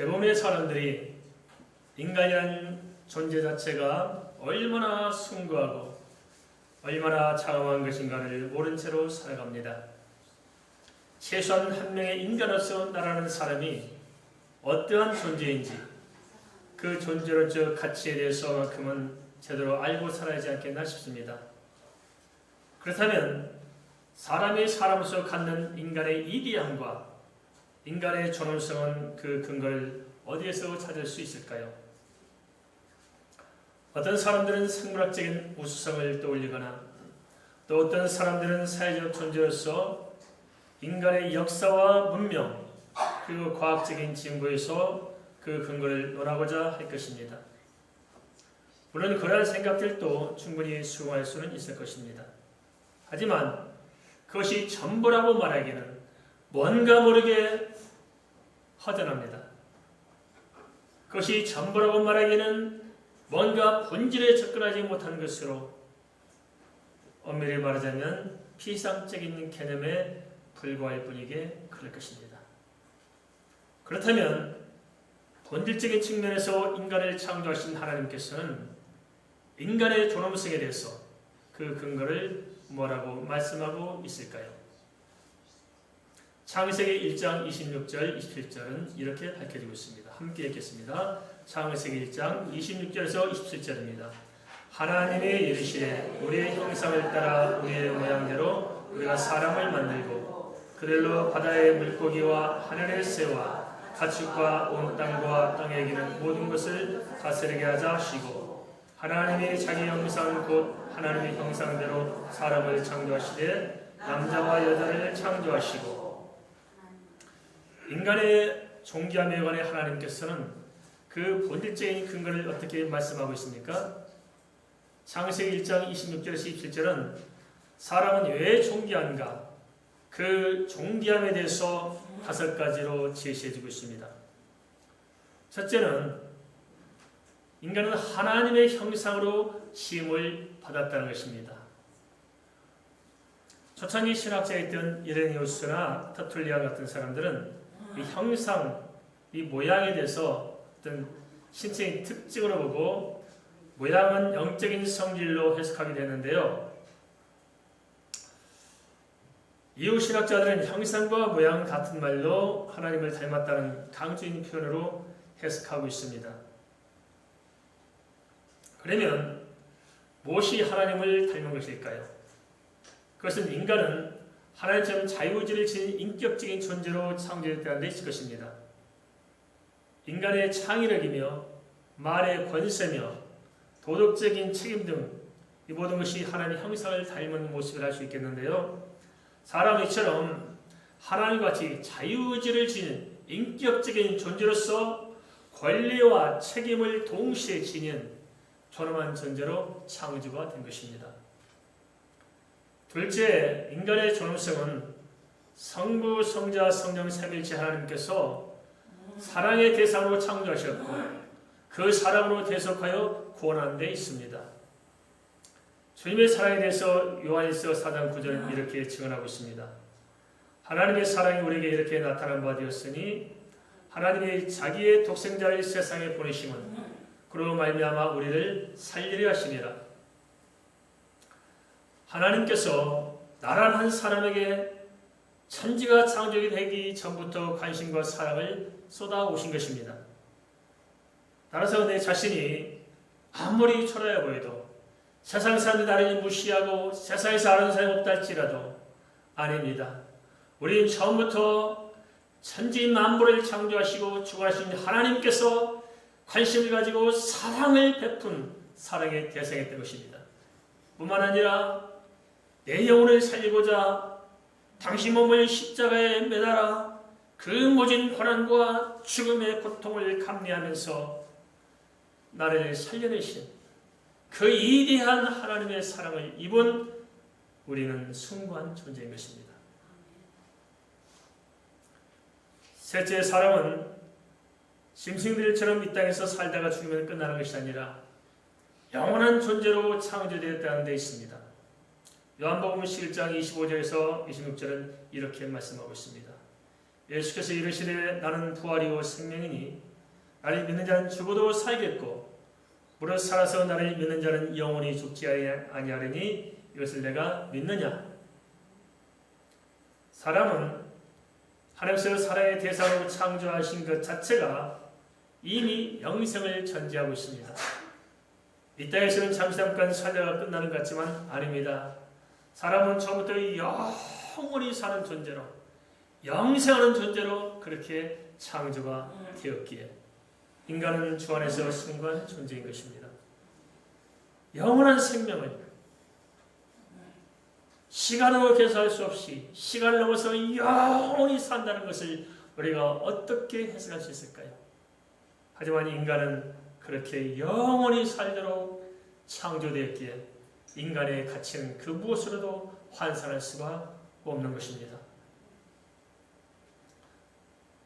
대부분의 사람들이 인간이라는 존재 자체가 얼마나 숭고하고 얼마나 장엄한 것인가를 모른 채로 살아갑니다. 최소한 한 명의 인간으로서 나라는 사람이 어떠한 존재인지 그 존재로서 가치에 대해서만큼은 제대로 알고 살아야지 않겠나 싶습니다. 그렇다면 사람이 사람으로서 갖는 인간의 이기함과 인간의 존엄성은 그 근거를 어디에서 찾을 수 있을까요? 어떤 사람들은 생물학적인 우수성을 떠올리거나 또 어떤 사람들은 사회적 존재로서 인간의 역사와 문명 그리고 과학적인 진보에서 그 근거를 논하고자 할 것입니다. 물론 그러한 생각들도 충분히 수긍할 수는 있을 것입니다. 하지만 그것이 전부라고 말하기는 뭔가 모르게 허전합니다. 그것이 전부라고 말하기는 뭔가 본질에 접근하지 못한 것으로 엄밀히 말하자면 피상적인 개념에 불과할 뿐이게 그럴 것입니다. 그렇다면 본질적인 측면에서 인간을 창조하신 하나님께서는 인간의 존엄성에 대해서 그 근거를 뭐라고 말씀하고 있을까요? 창세기 1장 26절, 27절은 이렇게 밝혀지고 있습니다. 함께 읽겠습니다. 창세기 1장 26절에서 27절입니다. 하나님이 이르시되 우리의 형상을 따라 우리의 모양대로 우리가 사람을 만들고 그들로 바다의 물고기와 하늘의 새와 가축과 온 땅과 땅에 기는 모든 것을 다스리게 하자 하시고 하나님이 자기 형상 곧 하나님의 형상대로 사람을 창조하시되 남자와 여자를 창조하시고 인간의 존귀함에 관해 하나님께서는 그 본질적인 근거를 어떻게 말씀하고 있습니까? 창세기 1장 26절에서 27절은 사람은 왜 존귀한가? 그 존귀함에 대해서 5가지로 제시해주고 있습니다. 첫째는 인간은 하나님의 형상으로 지음을 받았다는 것입니다. 초창기 신학자였던 이레니우스나 터툴리안 같은 사람들은 이 형상, 이 모양에 대해서 어떤 신체의 특징으로 보고 모양은 영적인 성질로 해석하게 되는데요. 이후 신학자들은 형상과 모양 같은 말로 하나님을 닮았다는 강조인 표현으로 해석하고 있습니다. 그러면 무엇이 하나님을 닮은 것일까요? 그것은 인간은 하나님처럼 자유의지를 지닌 인격적인 존재로 창조됐다는 데 있을 것입니다. 인간의 창의력이며 말의 권세며 도덕적인 책임 등 이 모든 것이 하나님의 형상을 닮은 모습을 할 수 있겠는데요. 사람은 이처럼 하나님같이 자유의지를 지닌 인격적인 존재로서 권리와 책임을 동시에 지닌 존엄한 존재로 창조가 된 것입니다. 둘째, 인간의 존엄성은 성부, 성자, 성령 삼위일체 하나님께서 사랑의 대상으로 창조하셨고 그 사랑으로 대속하여 구원하는 데 있습니다. 주님의 사랑에 대해서 요한일서 4장 9절은 이렇게 증언하고 있습니다. 하나님의 사랑이 우리에게 이렇게 나타난 바 되었으니 하나님이 자기의 독생자를 세상에 보내심은 그로 말미암아 우리를 살리려 하심이라. 하나님께서 나란 사람에게 천지가 창조이 되기 전부터 관심과 사랑을 쏟아오신 것입니다. 따라서 내 자신이 아무리 초라해 보여도 세상 사람들이 나를 무시하고 세상에서 아는 사람이 없다 할지라도 아닙니다. 우리는 처음부터 천지 만물을 창조하시고 주관하신 하나님께서 관심을 가지고 사랑을 베푼 사랑의 대상이었던 것입니다. 뿐만 아니라 내 영혼을 살리고자 당신 몸을 십자가에 매달아 그 모진 고난과 죽음의 고통을 감내하면서 나를 살려내신 그 위대한 하나님의 사랑을 입은 우리는 숭고한 존재인 것입니다. 셋째, 사람은 짐승들처럼 이 땅에서 살다가 죽으면 끝나는 것이 아니라 영원한 존재로 창조되었다는 데 있습니다. 요한복음 11장 25절에서 26절은 이렇게 말씀하고 있습니다. 예수께서 이르시되 나는 부활이요 생명이니 나를 믿는 자는 죽어도 살겠고 무릇 살아서 나를 믿는 자는 영원히 죽지 아니하리니 이것을 내가 믿느냐. 사람은 하나님께서 사람의 대상으로 창조하신 것 자체가 이미 영생을 전제하고 있습니다. 이 땅에서는 잠깐 살다가 끝나는 것 같지만 아닙니다. 사람은 처음부터 영원히 사는 존재로 영생하는 존재로 그렇게 창조가 되었기에 인간은 주 안에서 승관 존재인 것입니다. 영원한 생명을 시간으로 계산할 수 없이 시간을 넘어서 영원히 산다는 것을 우리가 어떻게 해석할 수 있을까요? 하지만 인간은 그렇게 영원히 살도록 창조되었기에 인간의 가치는 그 무엇으로도 환산할 수가 없는 것입니다.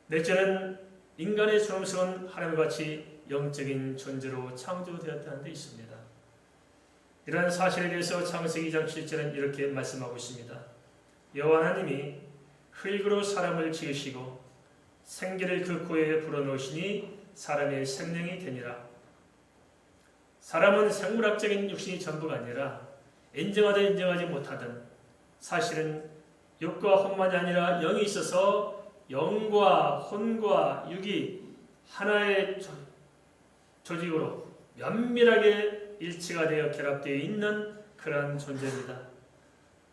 넷째는 인간의 존엄성은 하나님과 같이 영적인 존재로 창조되었다는 데 있습니다. 이러한 사실에 대해서 창세기 2장 7절은 이렇게 말씀하고 있습니다. 여호와 하나님이 흙으로 사람을 지으시고 생기를 그 코에 불어넣으시니 사람의 생명이 되니라. 사람은 생물학적인 육신이 전부가 아니라 인정하든 인정하지 못하든 사실은 육과 혼만이 아니라 영이 있어서 영과 혼과 육이 하나의 조직으로 면밀하게 일치가 되어 결합되어 있는 그런 존재입니다.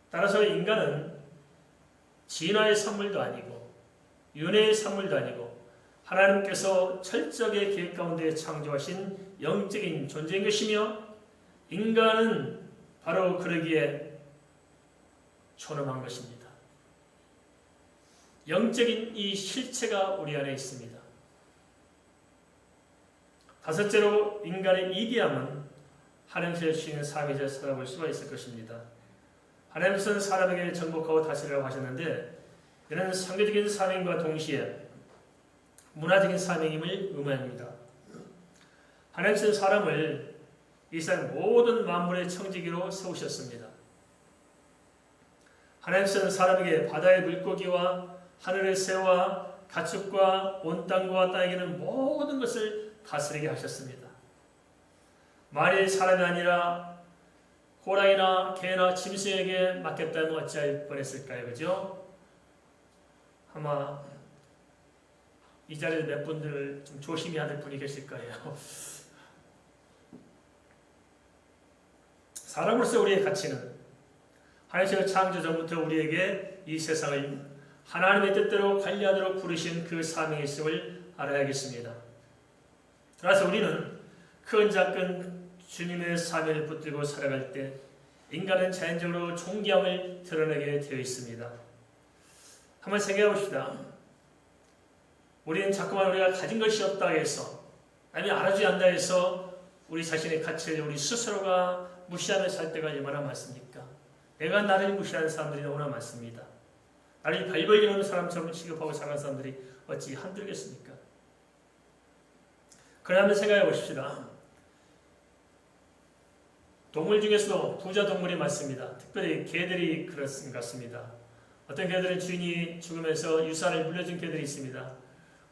따라서 인간은 진화의 산물도 아니고 윤회의 산물도 아니고 하나님께서 철저하게 계획 가운데 창조하신 영적인 존재인 것이며 인간은 바로 그러기에 존엄한 것입니다. 영적인 이 실체가 우리 안에 있습니다. 다섯째로 인간의 이기함은 하나님께서 주시는 사명을 찾아볼 수가 있을 것입니다. 하나님께서는 사람에게 정복하고 다스리라고 하셨는데 이는 상대적인 사명과 동시에 문화적인 사명임을 의미합니다. 하나님께서는 사람을 이 세상 모든 만물의 청지기로 세우셨습니다. 하나님께서는 사람에게 바다의 물고기와 하늘의 새와 가축과 온 땅과 땅에 있는 모든 것을 다스리게 하셨습니다. 만일 사람이 아니라 호랑이나 개나 짐승에게 맡겼다면 어찌할 뻔했을까요? 그죠? 아마 이 자리에 몇 분들 좀 조심해야 될 분이 계실 거예요. 사람으로서 우리의 가치는 하나님께서 창조 전부터 우리에게 이 세상을 하나님의 뜻대로 관리하도록 부르신 그 사명이 있음을 알아야겠습니다. 따라서 우리는 큰 작은 주님의 사명을 붙들고 살아갈 때 인간은 자연적으로 존귀함을 드러내게 되어 있습니다. 한번 생각해 봅시다. 우리는 자꾸만 우리가 가진 것이 없다 해서 아니면 알아주지 않다 해서 우리 자신의 가치를 우리 스스로가 무시하며 살 때가 얼마나 많습니까? 내가 나를 무시하는 사람들이 너무나 많습니다. 나를 발벌 이루는 사람처럼 취급하고 살아가는 사람들이 어찌 한둘겠습니까? 그러면 생각해 보십시다. 동물 중에서도 부자 동물이 많습니다. 특별히 개들이 그렇 것 같습니다. 어떤 개들은 주인이 죽으면서 유산을 물려준 개들이 있습니다.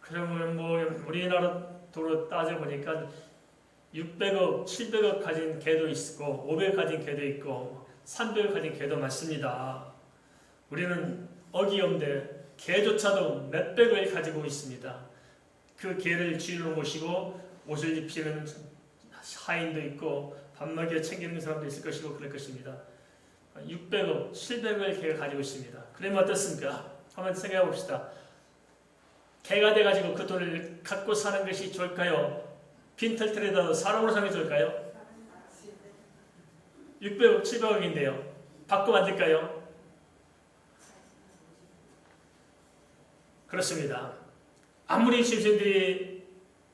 그러면 우리나라 도로 따져보니까 600억, 700억 가진 개도 있고 500억 가진 개도 있고 300억 가진 개도 많습니다. 우리는 어기없는데 개조차도 몇백을 가지고 있습니다. 그 개를 주인으로 모시고 옷을 입히는 하인도 있고 밥 먹여 챙기는 사람도 있을 것이고 그럴 것입니다. 600억, 700억을 개가 가지고 있습니다. 그러면 어떻습니까? 한번 생각해 봅시다. 개가 돼가지고 그 돈을 갖고 사는 것이 좋을까요? 빈털터리라도 사람으로 사는 게 좋을까요? 600억, 700억인데요. 바꾸면 안 될까요? 그렇습니다. 아무리 짐승들이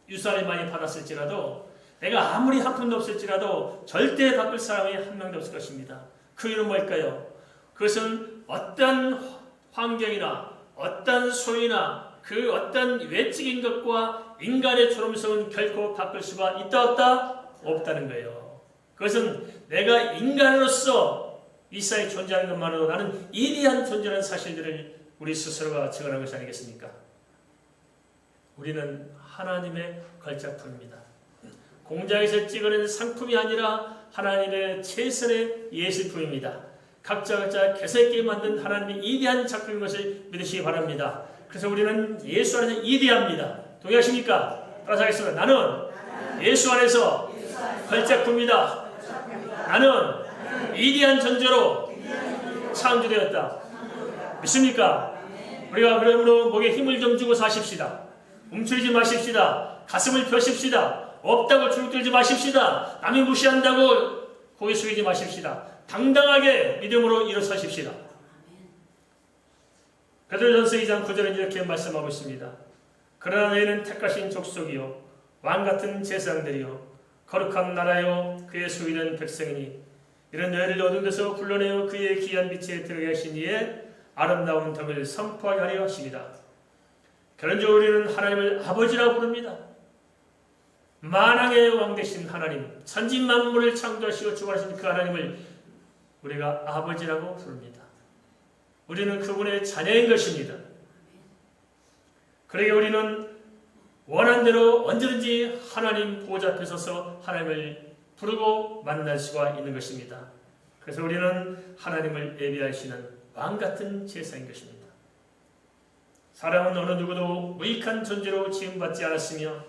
유산을 많이 받았을지라도 내가 아무리 한 푼도 없을지라도 절대 바꿀 사람이 한 명도 없을 것입니다. 그 이유는 뭘까요? 그것은 어떤 환경이나 어떤 소유나 그 어떤 외적인 것과 인간의 존엄성은 결코 바꿀 수가 있다 없다? 없다는 거예요. 그것은 내가 인간으로서 이 사회에 존재하는 것만으로 나는 이리한 존재라는 사실들을 우리 스스로가 증언한 것이 아니겠습니까? 우리는 하나님의 걸작품입니다. 공장에서 찍어낸 상품이 아니라 하나님의 최선의 예술품입니다. 각자 개색있게 만든 하나님의 이대한 작품인 것을 믿으시기 바랍니다. 그래서 우리는 예수 안에서 이대합니다. 동의하십니까? 따라서 하겠습니다. 나는 예수 안에서 걸작품이다. 나는 이대한 존재로 창조되었다. 믿습니까? 우리가 그러므로 목에 힘을 좀 주고 사십시다. 움츠리지 마십시다. 가슴을 펴십시다. 없다고 주눅들지 마십시다. 남이 무시한다고 고개 숙이지 마십시다. 당당하게 믿음으로 일어서십시다. 베드로전서 2장 9절은 이렇게 말씀하고 있습니다. 그러나 너희는 택하신 족속이요 왕같은 제사장들이요 거룩한 나라요 그의 소유된 백성이니 이런 너희를 어두운 데서 불러내어 그의 귀한 빛에 들어가게 하신 이에 아름다운 덕을 선포하게 하려 하십니다. 결론적으로 우리는 하나님을 아버지라고 부릅니다. 만왕의 왕 되신 하나님, 천지 만물을 창조하시고 주관하신 그 하나님을 우리가 아버지라고 부릅니다. 우리는 그분의 자녀인 것입니다. 그러게 우리는 원한 대로 언제든지 하나님 보호자 앞에 서서 하나님을 부르고 만날 수가 있는 것입니다. 그래서 우리는 하나님을 예비하시는 왕같은 제사인 것입니다. 사람은 어느 누구도 무익한 존재로 지음받지 않았으며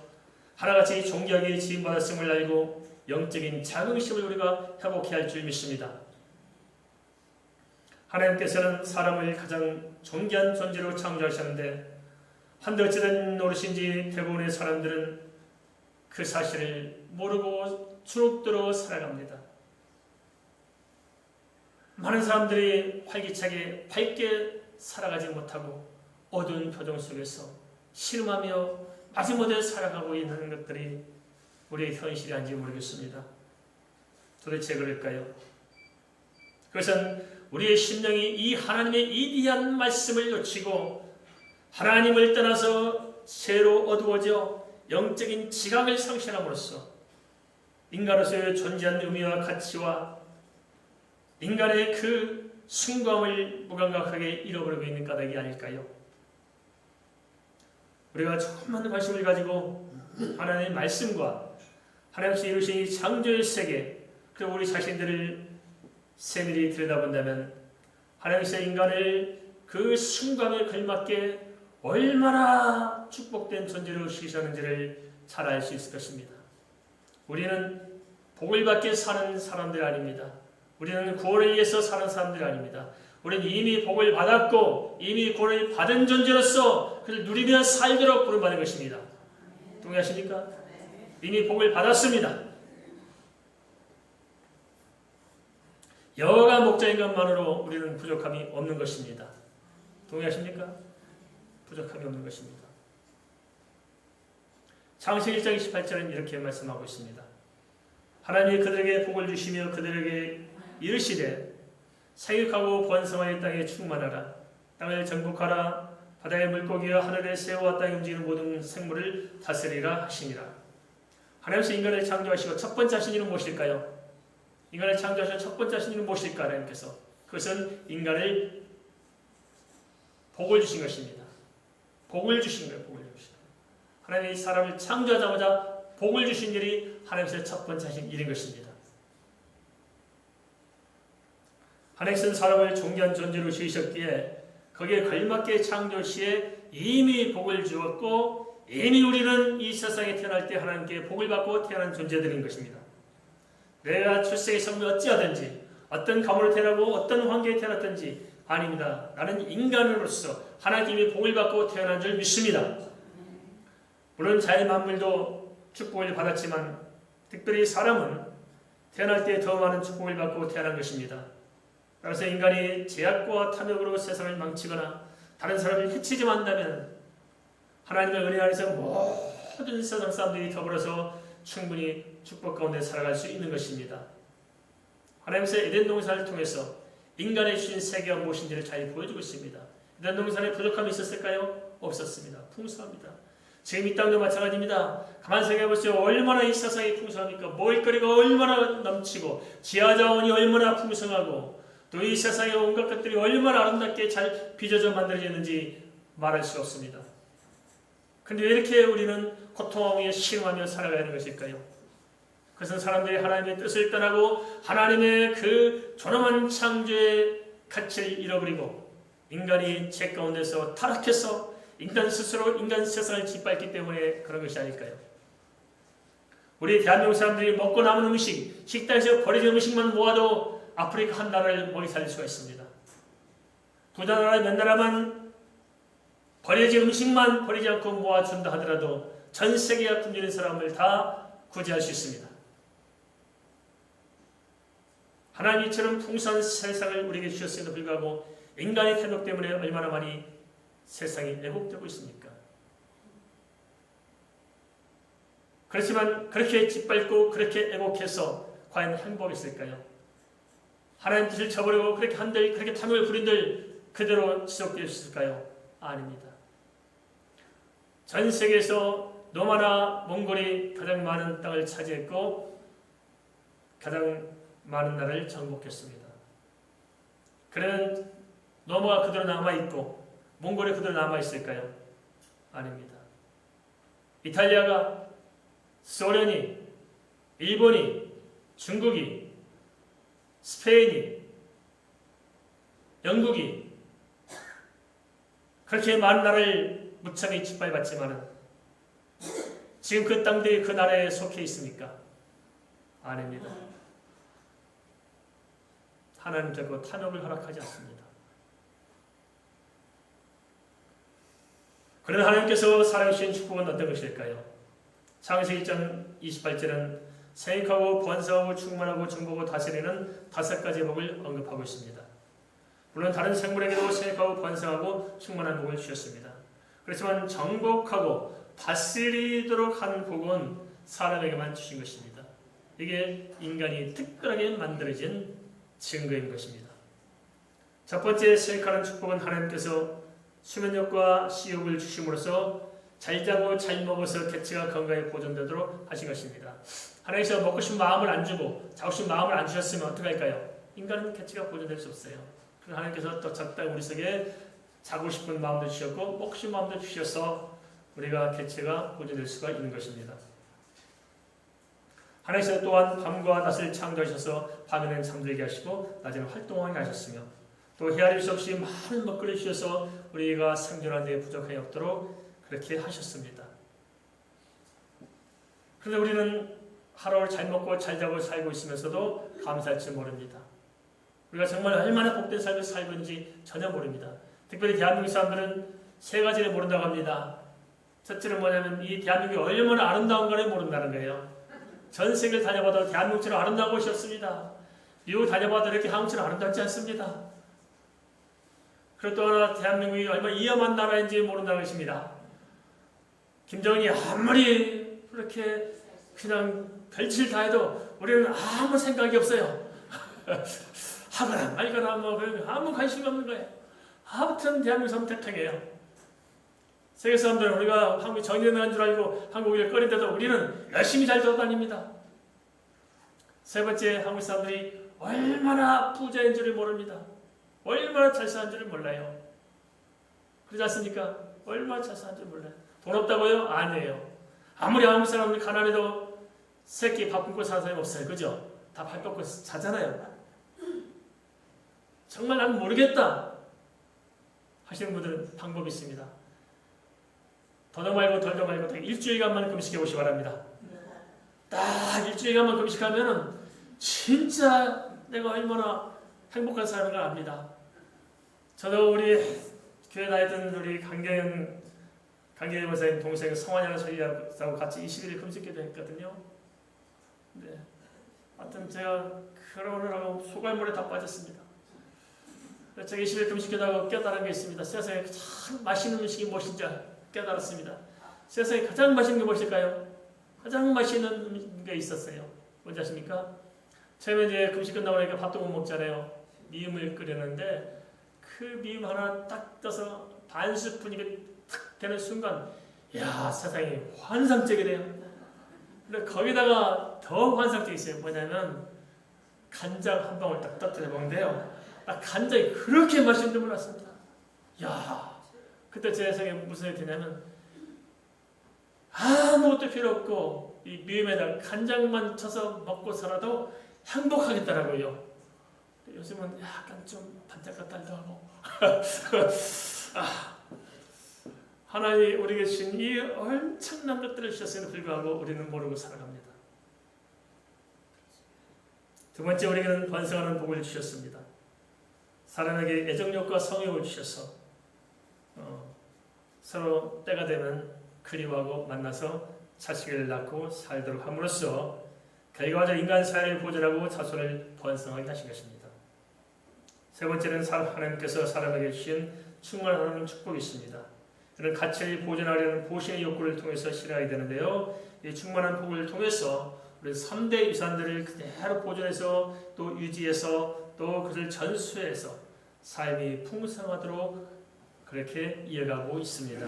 하나같이 존귀하게 지음받았음을 알고 영적인 자긍심을 우리가 회복해야 할 줄 믿습니다. 하나님께서는 사람을 가장 존귀한 존재로 창조하셨는데 한데 어찌된 노릇인지 대부분의 사람들은 그 사실을 모르고 주눅들어 살아갑니다. 많은 사람들이 활기차게 밝게 살아가지 못하고 어두운 표정 속에서 실망하며 마지못해 살아가고 있는 것들이 우리의 현실이 아닌지 모르겠습니다. 도대체 그럴까요? 그것은 우리의 심령이 이 하나님의 이디한 말씀을 놓치고 하나님을 떠나서 죄로 어두워져 영적인 지각을 상실함으로써 인간으로서의 존재한 의미와 가치와 인간의 그 숭고함을 무감각하게 잃어버리고 있는 까닭이 아닐까요? 우리가 조금만 관심을 가지고 하나님의 말씀과 하나님께서 이루신 이 창조의 세계 그리고 우리 자신들을 세밀히 들여다본다면 하나님께서 인간을 그 숭고함에 걸맞게 얼마나 축복된 존재로 시기하는지를 잘 알 수 있을 것입니다. 우리는 복을 받게 사는 사람들이 아닙니다. 우리는 구원을 위해서 사는 사람들이 아닙니다. 우리는 이미 복을 받았고 이미 구원을 받은 존재로서 그를 누리며 살도록 부름받은 것입니다. 동의하십니까? 이미 복을 받았습니다. 여호와가 목자인 것만으로 우리는 부족함이 없는 것입니다. 동의하십니까? 부족함이 없는 것입니다. 창세기 1장 28절은 이렇게 말씀하고 있습니다. 하나님이 그들에게 복을 주시며 그들에게 이르시되 생육하고 번성하여 땅에 충만하라. 땅을 정복하라. 바다의 물고기와 하늘의 새와 땅에 움직이는 모든 생물을 다스리라 하시니라. 하나님께서 인간을 창조하시고 첫 번째 하신 일은 무엇일까요? 인간을 창조하신 첫 번째 하신 일은 무엇일까? 하나님께서 그것은 인간을 복을 주신 것입니다. 복을 주신 거예요. 복을 주신 거예요. 하나님이 사람을 창조하자마자 복을 주신 일이 하나님께서 첫 번째 하신 일인 것입니다. 하나님께서는 사람을 존귀한 존재로 지으셨기에 거기에 걸맞게 창조 시에 이미 복을 주었고 이미 우리는 이 세상에 태어날 때 하나님께 복을 받고 태어난 존재들인 것입니다. 내가 출생의 성이 어찌하든지 어떤 가문으로 태어나고 어떤 환경에 태어났든지 아닙니다. 나는 인간으로서 하나님의 복을 받고 태어난 줄 믿습니다. 물론 자연 만물도 축복을 받았지만 특별히 사람은 태어날 때 더 많은 축복을 받고 태어난 것입니다. 따라서 인간이 제약과 탐욕으로 세상을 망치거나 다른 사람을 해치지 않는다면 하나님의 은혜 안에서 모든 세상 사람들이 더불어서 충분히 축복 가운데 살아갈 수 있는 것입니다. 하나님께서 에덴 동산을 통해서 인간의 주신 세계가 무엇인지를 잘 보여주고 있습니다. 에덴 동산에 부족함이 있었을까요? 없었습니다. 풍성합니다. 지금 이 땅도 마찬가지입니다. 가만 생각해보세요. 얼마나 이 세상이 풍성합니까? 먹을거리가 얼마나 넘치고 지하자원이 얼마나 풍성하고 또 이 세상의 온갖 것들이 얼마나 아름답게 잘 빚어져 만들어졌는지 말할 수 없습니다. 그런데 왜 이렇게 우리는 고통하며 신음하며 살아가야 하는 것일까요? 그것은 사람들이 하나님의 뜻을 떠나고 하나님의 그 존엄한 창조의 가치를 잃어버리고 인간이 죄 가운데서 타락해서 인간 스스로 인간 세상을 짓밟기 때문에 그런 것이 아닐까요? 우리 대한민국 사람들이 먹고 남은 음식, 식당에서 버려진 음식만 모아도 아프리카 한 나라를 먹이 살릴 수가 있습니다. 두 나라, 몇 나라만 버려진 음식만 버리지 않고 모아준다 하더라도 전 세계가 굶주린 사람을 다 구제할 수 있습니다. 하나님이 이처럼 풍성한 세상을 우리에게 주셨음에도 불구하고 인간의 태도 때문에 얼마나 많이 세상이 왜곡되고 있습니까? 그렇지만 그렇게 짓밟고 그렇게 왜곡해서 과연 행복이 있을까요? 하나님 뜻을 저버리고 그렇게 한들 그렇게 탐욕을 부린들 그대로 지속될 수 있을까요? 아닙니다. 전 세계에서 노마나 몽골이 가장 많은 땅을 차지했고 가장 많은 나라를 정복했습니다. 그러면 노마가 그대로 남아있고 몽골이 그대로 남아있을까요? 아닙니다. 이탈리아가, 소련이, 일본이, 중국이, 스페인이, 영국이 그렇게 많은 나라를 무참히 짓밟았지만은 지금 그 땅들이 그 나라에 속해 있습니까? 아닙니다. 하나님 결코 탐욕을 허락하지 않습니다. 그러나 하나님께서 살아계신 축복은 어떤 것일까요? 창세기 1장 28절은 생육하고 번성하고 충만하고 정복하고 다스리는 5가지 복을 언급하고 있습니다. 물론 다른 생물에게도 생육하고 번성하고 충만한 복을 주셨습니다. 그렇지만 정복하고 다스리도록 한 복은 사람에게만 주신 것입니다. 이게 인간이 특별하게 만들어진 증거인 것입니다. 첫 번째 생육하는 축복은 하나님께서 수면력과 식욕을 주심으로써 잘 자고 잘 먹어서 개체가 건강에 보존되도록 하신 것입니다. 하나님께서 먹고 싶은 마음을 안 주고 자고 싶은 마음을 안 주셨으면 어떻게 할까요? 인간은 개체가 보존될 수 없어요. 그래서 하나님께서 또 적당히 우리 속에 자고 싶은 마음도 주셨고 먹고 싶은 마음도 주셔서 우리가 개체가 보존될 수가 있는 것입니다. 하나님께서 또한 밤과 낮을 창조하셔서 밤에는 잠들게 하시고 낮에는 활동하게 하셨으며 또 헤아릴 수 없이 많은 먹거리를 주셔서 우리가 생존하는 데 부족함이 없도록 그렇게 하셨습니다. 그런데 우리는 하루를 잘 먹고 잘 자고 살고 있으면서도 감사할 줄 모릅니다. 우리가 정말 얼마나 복된 삶을 살고 있는지 전혀 모릅니다. 특별히 대한민국 사람들은 3가지를 모른다고 합니다. 첫째는 뭐냐면 이 대한민국이 얼마나 아름다운가를 모른다는 거예요. 전 세계를 다녀봐도 대한민국처럼 아름다운 곳이 없습니다. 미국 다녀봐도 이렇게 한국처럼 아름답지 않습니다. 그리고 또 하나 대한민국이 얼마나 위험한 나라인지 모른다는 것입니다. 김정은이 아무리 그렇게 그냥 별짓을 다 해도 우리는 아무 생각이 없어요. 하거나 말거나 뭐 아무 관심이 없는 거예요. 아무튼 대한민국 선택하게요. 세계 사람들은 우리가 한국이 정의는 줄 알고 한국을 꺼린데도 우리는 열심히 잘 돌아다닙니다. 세 번째, 한국 사람들이 얼마나 부자인 줄을 모릅니다. 얼마나 잘 사는 줄을 몰라요. 그러지 않습니까? 얼마나 잘 사는 줄 몰라요. 돈 없다고요? 아니에요. 아무리 한국 사람들 가난해도 새끼 밥 굶고 사는 사람이 없어요. 그죠? 다 밥 먹고 자잖아요. 정말 난 모르겠다 하시는 분들은 방법이 있습니다. 더도 말고 덜도 말고 딱 일주일간만 금식해 보시기 바랍니다. 딱 일주일간만 금식하면은 진짜 내가 얼마나 행복한 사람인가 압니다. 저도 우리 교회 다니던 우리 강경현 목사님 동생 성환이라는 소리하고 같이 21일 금식기도 했거든요. 네. 하여튼 제가 그러느라고 소갈물에 다 빠졌습니다. 제가 20일 금식기도하고 깨달은 게 있습니다. 세상에 참 맛있는 음식이 무엇인지 깨달았습니다. 세상에 가장 맛있는 게 무엇일까요? 가장 맛있는 게 있었어요. 뭔지 아십니까? 처음에 이제 금식 끝나고 나니까 밥도 못 먹잖아요. 미음을 끓였는데 그 미음 하나 딱 떠서 반 스푼이 탁 되는 순간 야 세상이 환상적이네요. 근데 거기다가 더 환상적이 있어요. 뭐냐면 간장 한 방울 딱 떠뜨려 먹는데요. 나 간장이 그렇게 맛있는 줄 몰랐습니다. 야, 그때 제 생각에 무슨 일이 드냐면 아무것도 필요 없고 이 미음에다 간장만 쳐서 먹고 살아도 행복하겠더라고요. 요즘은 약간 좀 반짝같달도 하고 하나님 우리에게 주신 이 엄청난 것들을 주셨음에도 불구하고 우리는 모르고 살아갑니다. 두 번째, 우리에게는 번성하는 복을 주셨습니다. 사람에게 애정력과 성욕을 주셔서 서로 때가 되면 그리워하고 만나서 자식을 낳고 살도록 함으로써 결과적으로 인간 사회를 보존하고 자손을 번성하게 하신 것입니다. 세 번째는 하나님께서 사람에게 주신 충만한 축복이 있습니다. 이는 가치를 보존하려는 보신의 욕구를 통해서 실현하게 되는데요. 이 충만한 복을 통해서 우리 3대 유산들을 그대로 보존해서 또 유지해서 또 그것을 전수해서 삶이 풍성하도록 그렇게 이어가고 있습니다.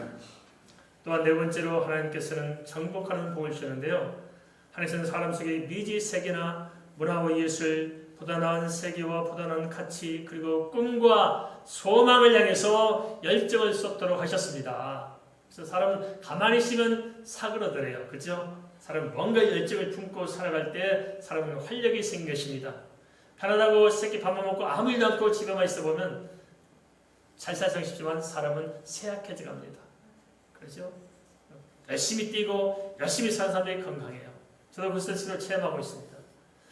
또한 네 번째로 하나님께서는 정복하는 복을 주셨는데요. 하나님께서는 사람 속에 미지 세계나 문화와 예술, 보다 나은 세계와 보다 나은 가치, 그리고 꿈과 소망을 향해서 열정을 쏟도록 하셨습니다. 그래서 사람은 가만히 있으면 사그러들어요. 그렇죠? 사람은 뭔가 열정을 품고 살아갈 때 사람은 활력이 생긴 것입니다. 편안하고 새끼 밥만 먹고 아무 일도 않고 집에만 있어 보면 잘 살상 싶지만 사람은 쇠약해져 갑니다. 그렇죠? 열심히 뛰고 열심히 사는 사람들이 건강해요. 저도 그 스스로 체험하고 있습니다.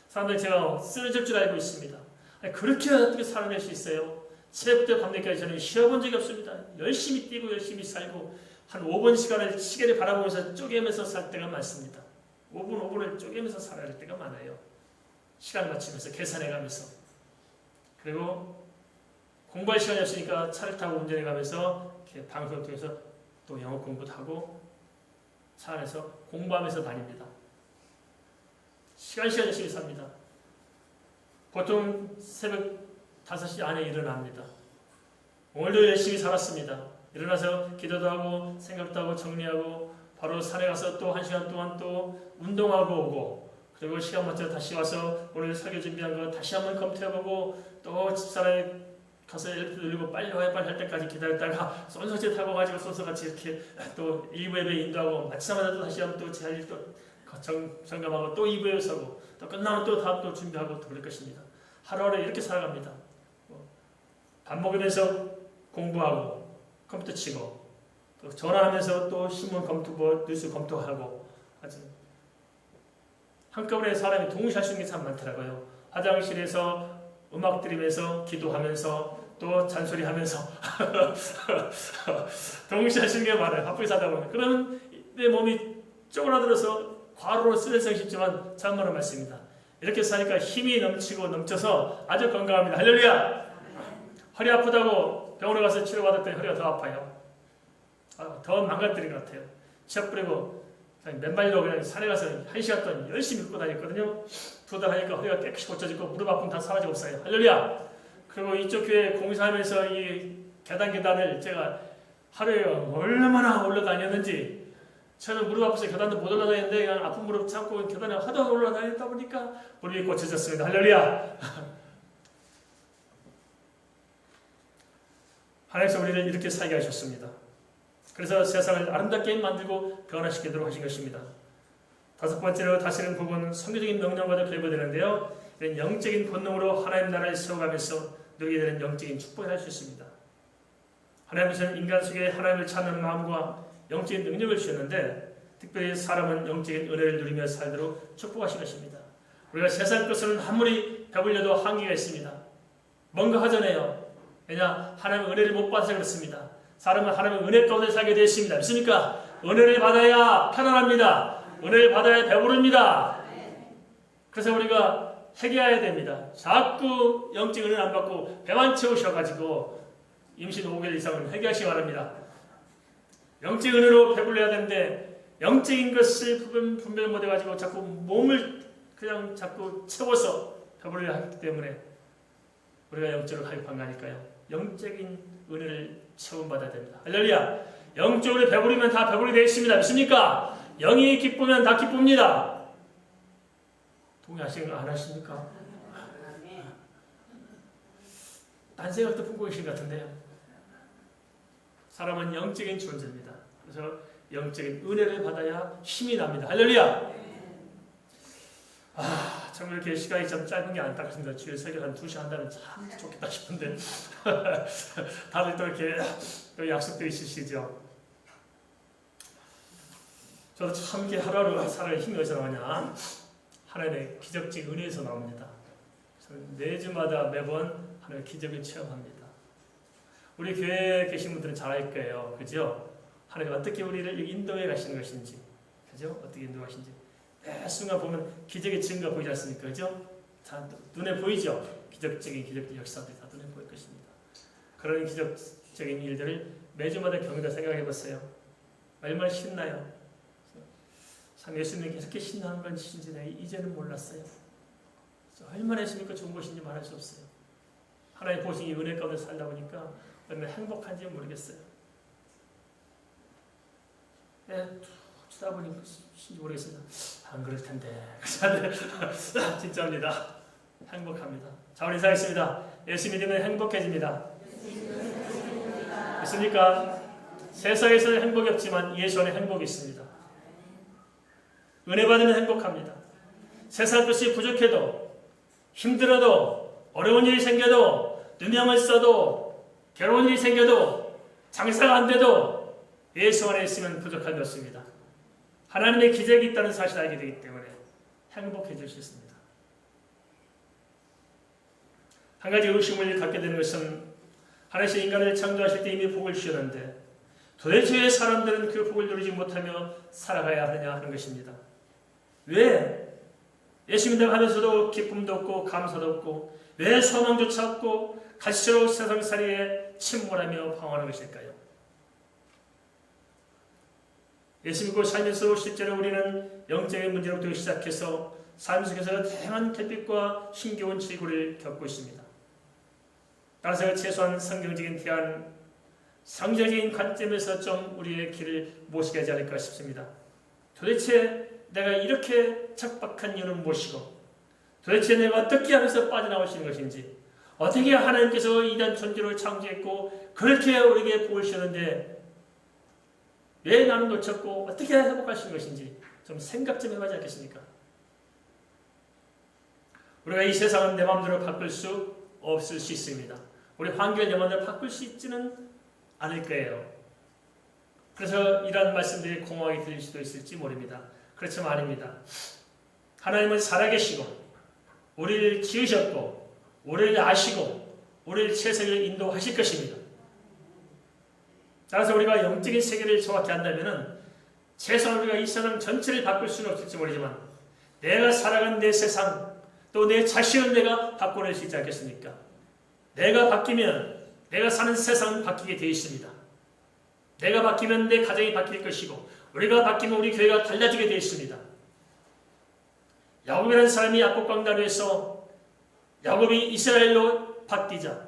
사람들이 제가 쓰러질 줄 알고 있습니다. 아니, 그렇게 어떻게 살아낼 수 있어요? 새벽부터 밤늦게까지 저는 쉬어본 적이 없습니다. 열심히 뛰고 열심히 살고 한 5분 시간을 시계를 바라보면서 쪼개면서 살 때가 많습니다. 5분을 쪼개면서 살아야 할 때가 많아요. 시간 맞추면서 계산해가면서. 그리고 공부할 시간이 없으니까 차를 타고 운전해가면서 이렇게 방송을 통해서 또 영어 공부도 하고 차 안에서 공부하면서 다닙니다. 시간 열심히 삽니다. 보통 새벽 5시 안에 일어납니다. 오늘도 열심히 살았습니다. 일어나서 기도도 하고 생각도 하고 정리하고 바로 산에 가서 또 1시간 동안 또 운동하고 오고 그리고 시간 맞춰 다시 와서 오늘 설교 준비한 거 다시 한번 검토해보고 또 집사람에 가서 엘리베이터 누르고 빨리 와야 빨리 할 때까지 기다렸다가 손석재 타고 가지고 손석같이 이렇게 또 1부 예배 인도하고 마치자마자 또 다시 한번 또 제 할 일 또 점검하고 또 2부에 서고 또 끝나면 또 다음 또 준비하고 또 그럴 것입니다. 하루하루 이렇게 살아갑니다. 밥 먹으면서 공부하고 컴퓨터 치고 또 전화하면서 또 신문 검토, 뉴스 검토하고 아주 한꺼번에 사람이 동시에 할 수 있는 게 참 많더라고요. 화장실에서 음악 들으면서 기도하면서 또 잔소리하면서 동시에 할 수 있는 게 많아요. 바쁘게 살다 보면. 그러면 내 몸이 쪼그라들어서 과로로 쓰러지기 쉽지만 참말로 말씀입니다. 이렇게 사니까 힘이 넘치고 넘쳐서 아주 건강합니다. 할렐루야! 허리 아프다고 병원에 가서 치료받았더니 허리가 더 아파요. 더 망가뜨린 것 같아요. 치약 뿌리고 그냥 맨발로 그냥 산에 가서 1시간 동안 열심히 걷고 다녔거든요. 2달 하니까 허리가 깨끗이 고쳐지고 무릎 아픔 다 사라지고 없어요. 할렐루야! 그리고 이쪽 교회 공사하면서 이 계단을 제가 하루에 얼마나 올라다녔는지 저는 무릎 아파서 계단도 못 올라다녔는데 그냥 아픈 무릎 참고 계단에 하도 올라다녔다 보니까 무릎이 고쳐졌습니다. 할렐루야! 하나님께서 우리를 이렇게 살게 하셨습니다. 그래서 세상을 아름답게 만들고 변화시키도록 하신 것입니다. 다섯 번째로 다시는 복은 성경적인 명령과도 결부되는데요. 이런 영적인 본능으로 하나님 나라를 세워가면서 누리게 되는 영적인 축복을 할 수 있습니다. 하나님께서는 인간 속에 하나님을 찾는 마음과 영적인 능력을 주셨는데 특별히 사람은 영적인 은혜를 누리며 살도록 축복하신 것입니다. 우리가 세상 것은 아무리 배불려도 한계가 있습니다. 뭔가 하잖아요. 왜냐? 하나님의 은혜를 못 받아서 그렇습니다. 사람은 하나님의 은혜 가운데 살게 되어 있습니다. 믿습니까? 은혜를 받아야 편안합니다. 은혜를 받아야 배부릅니다. 그래서 우리가 회개해야 됩니다. 자꾸 영적 은혜를 안 받고 배만 채우셔가지고 임신 5개월 이상은 회개하시기 바랍니다. 영적 은혜로 배불러야 되는데 영적인 것을 분별 못해가지고 자꾸 몸을 그냥 자꾸 채워서 배불러야 하기 때문에 우리가 영적으로 가입한 거니까요. 영적인 은혜를 체험받아야 됩니다. 할렐루야! 영적으로 배부르면 다 배부르게 되어 있습니다. 믿습니까? 영이 기쁘면 다 기쁩니다. 동의하시는 거 안 하십니까? 딴 생각도 품고 계신 것 같은데요. 사람은 영적인 존재입니다. 그래서 영적인 은혜를 받아야 힘이 납니다. 할렐루야! 정말 이렇게 시간이 좀 짧은 게 안타깝습니다. 주일 설교 한 2시간 한다면 참 좋겠다 싶은데 다들 또 이렇게 또 약속도 있으시죠. 저도 참 이렇게 하루하루 살아갈 힘이 어디서 나오냐? 하나님의 기적적 은혜에서 나옵니다. 매주마다 매번 하나님의 기적을 체험합니다. 우리 교회에 계신 분들은 잘 알 거예요. 그죠? 하나님 어떻게 우리를 인도해 가시는 것인지, 그죠? 어떻게 인도하신지. 매 순간 보면 기적의 증거가 보이지 않습니까? 그죠? 다 눈에 보이죠? 기적적인 역사들이 다 눈에 보일 것입니다. 그런 기적적인 일들을 매주마다 경험해 생각해 봤어요. 얼마나 신나요? 참 예수님이 이렇게 신나는 것인지 내가 이제는 몰랐어요. 얼마나 예수님과 좋은 것인지 말할 수 없어요. 하나님 보신 이 은혜 가운데 살다 보니까 얼마나 행복한지 모르겠어요. 주다 보니 모르겠습니다. 안 그럴 텐데. 진짜입니다. 행복합니다. 자, 우리 인사하겠습니다. 예수 믿으면 행복해집니다. 있습니까? 세상에서는 행복이 없지만 예수 안에 행복이 있습니다. 은혜 받으면 행복합니다. 세상 것이 부족해도, 힘들어도, 어려운 일이 생겨도, 누명을 써도, 괴로운 일이 생겨도, 장사가 안 돼도 예수 안에 있으면 부족한 게 없습니다. 하나님의 기적이 있다는 사실을 알게 되기 때문에 행복해질 수 있습니다. 한 가지 의심을 갖게 되는 것은 하나님께서 인간을 창조하실 때 이미 복을 주셨는데 도대체 왜 사람들은 그 복을 누리지 못하며 살아가야 하느냐 하는 것입니다. 왜? 예수 믿는다고 하면서도 기쁨도 없고 감사도 없고 왜 소망조차 없고 갈수록 세상살이에 침몰하며 방황하는 것일까요? 예수 믿고 살면서 실제로 우리는 영적인 문제로부터 시작해서 삶 속에서 다양한 결핍과 힘겨운 질고를 겪고 있습니다. 따라서 최소한 성경적인 대안, 성경적인 관점에서 좀 우리의 길을 모시게 하지 않을까 싶습니다. 도대체 내가 이렇게 척박한 이유는 무엇이고 도대체 내가 어떻게 하면서 빠져나올 수 있는 것인지 어떻게 하나님께서 이단 존재를 창조했고 그렇게 우리에게 복을 주셨는데 왜 나는 놓쳤고 어떻게 회복할 수 있는 것인지 좀 생각 좀 해보지 않겠습니까? 우리가 이 세상은 내 마음대로 바꿀 수 없을 수 있습니다. 우리 환경을 내 마음대로 바꿀 수 있지는 않을 거예요. 그래서 이런 말씀들이 공허하게 들릴 수도 있을지 모릅니다. 그렇지만 아닙니다. 하나님은 살아계시고 우리를 지으셨고 우리를 아시고 우리를 최선을 인도하실 것입니다. 따라서 우리가 영적인 세계를 정확히 안다면 최소한 우리가 이 세상 전체를 바꿀 수는 없을지 모르지만 내가 살아가는 내 세상 또 내 자신을 내가 바꿔낼 수 있지 않겠습니까? 내가 바뀌면 내가 사는 세상은 바뀌게 되어 있습니다. 내가 바뀌면 내 가정이 바뀔 것이고 우리가 바뀌면 우리 교회가 달라지게 되어 있습니다. 야곱이라는 사람이 야곱 강나루에서 야곱이 이스라엘로 바뀌자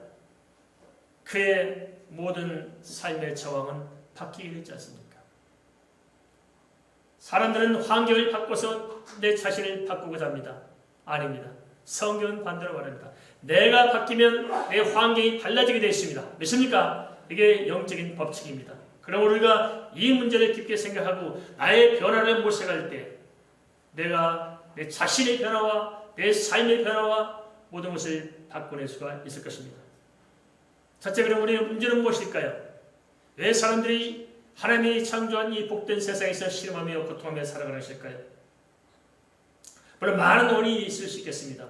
그의 모든 삶의 저항은 바뀌게 되지 않습니까? 사람들은 환경을 바꿔서 내 자신을 바꾸고자 합니다. 아닙니다. 성경은 반대로 말합니다. 내가 바뀌면 내 환경이 달라지게 되어 있습니다. 믿습니까? 이게 영적인 법칙입니다. 그럼 우리가 이 문제를 깊게 생각하고 나의 변화를 모색할 때 내가 내 자신의 변화와 내 삶의 변화와 모든 것을 바꿔낼 수가 있을 것입니다. 첫째, 그럼 우리의 문제는 무엇일까요? 왜 사람들이 하나님이 창조한 이 복된 세상에서 실험하며 고통하며 살아가는 것일까요? 물론 많은 원인이 있을 수 있겠습니다.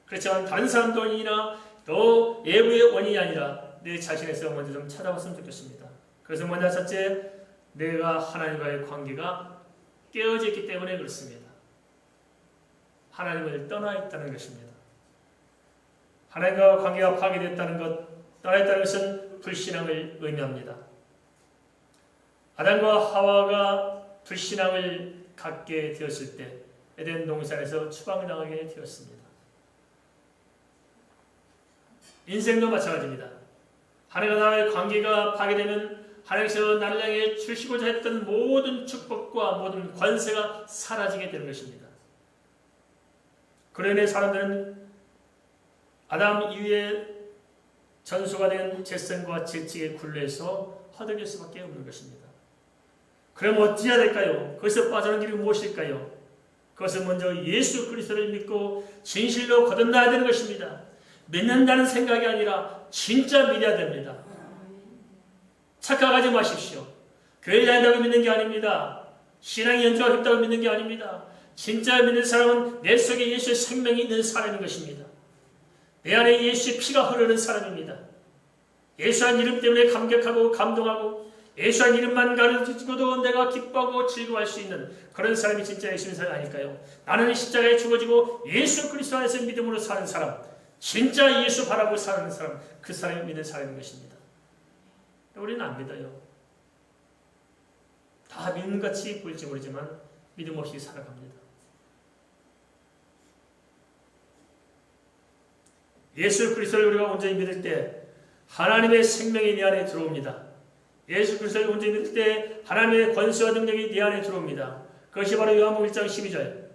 그렇지만 다른 사람도 원인이나 또 외부의 원인이 아니라 내 자신에서 먼저 좀 찾아봤으면 좋겠습니다. 그래서 먼저 첫째, 내가 하나님과의 관계가 깨어져 있기 때문에 그렇습니다. 하나님을 떠나 있다는 것입니다. 하나님과 관계가 파괴됐다는 것, 떠나 있다는 것은 불신앙을 의미합니다. 아담과 하와가 불신앙을 갖게 되었을 때 에덴 동산에서 추방당하게 되었습니다. 인생도 마찬가지입니다. 하나님과 나의 관계가 파괴되면 하나님께서 나를 향해 주시고자 했던 모든 축복과 모든 권세가 사라지게 되는 것입니다. 그로 인해 사람들은 아담 이후에 전소가 된 재성과 재치에 굴레해서 허덕일 수밖에 없는 것입니다. 그럼 어찌해야 될까요? 거기서 빠져나오는 길이 무엇일까요? 그것은 먼저 예수 그리스도를 믿고 진실로 거듭나야 되는 것입니다. 믿는다는 생각이 아니라 진짜 믿어야 됩니다. 착각하지 마십시오. 교회 다닌다고 믿는 게 아닙니다. 신앙이 연주가 깊다고 믿는 게 아닙니다. 진짜 믿는 사람은 내 속에 예수의 생명이 있는 사람인 것입니다. 내 안에 예수의 피가 흐르는 사람입니다. 예수한 이름 때문에 감격하고 감동하고 예수한 이름만 가르치고도 내가 기뻐하고 즐거워할 수 있는 그런 사람이 진짜 예수의 사람 아닐까요? 나는 십자가에 죽어지고 예수 그리스도 안에서 믿음으로 사는 사람, 진짜 예수 바라고 사는 사람, 그 사람이 믿는 사람인 것입니다. 우리는 안 믿어요. 다 믿음같이 보일지 모르지만 믿음 없이 살아갑니다. 예수 그리스도를 우리가 온전히 믿을 때 하나님의 생명이 내 안에 들어옵니다. 예수 그리스도를 온전히 믿을 때 하나님의 권세와 능력이 내 안에 들어옵니다. 그것이 바로 요한복음 1장 12절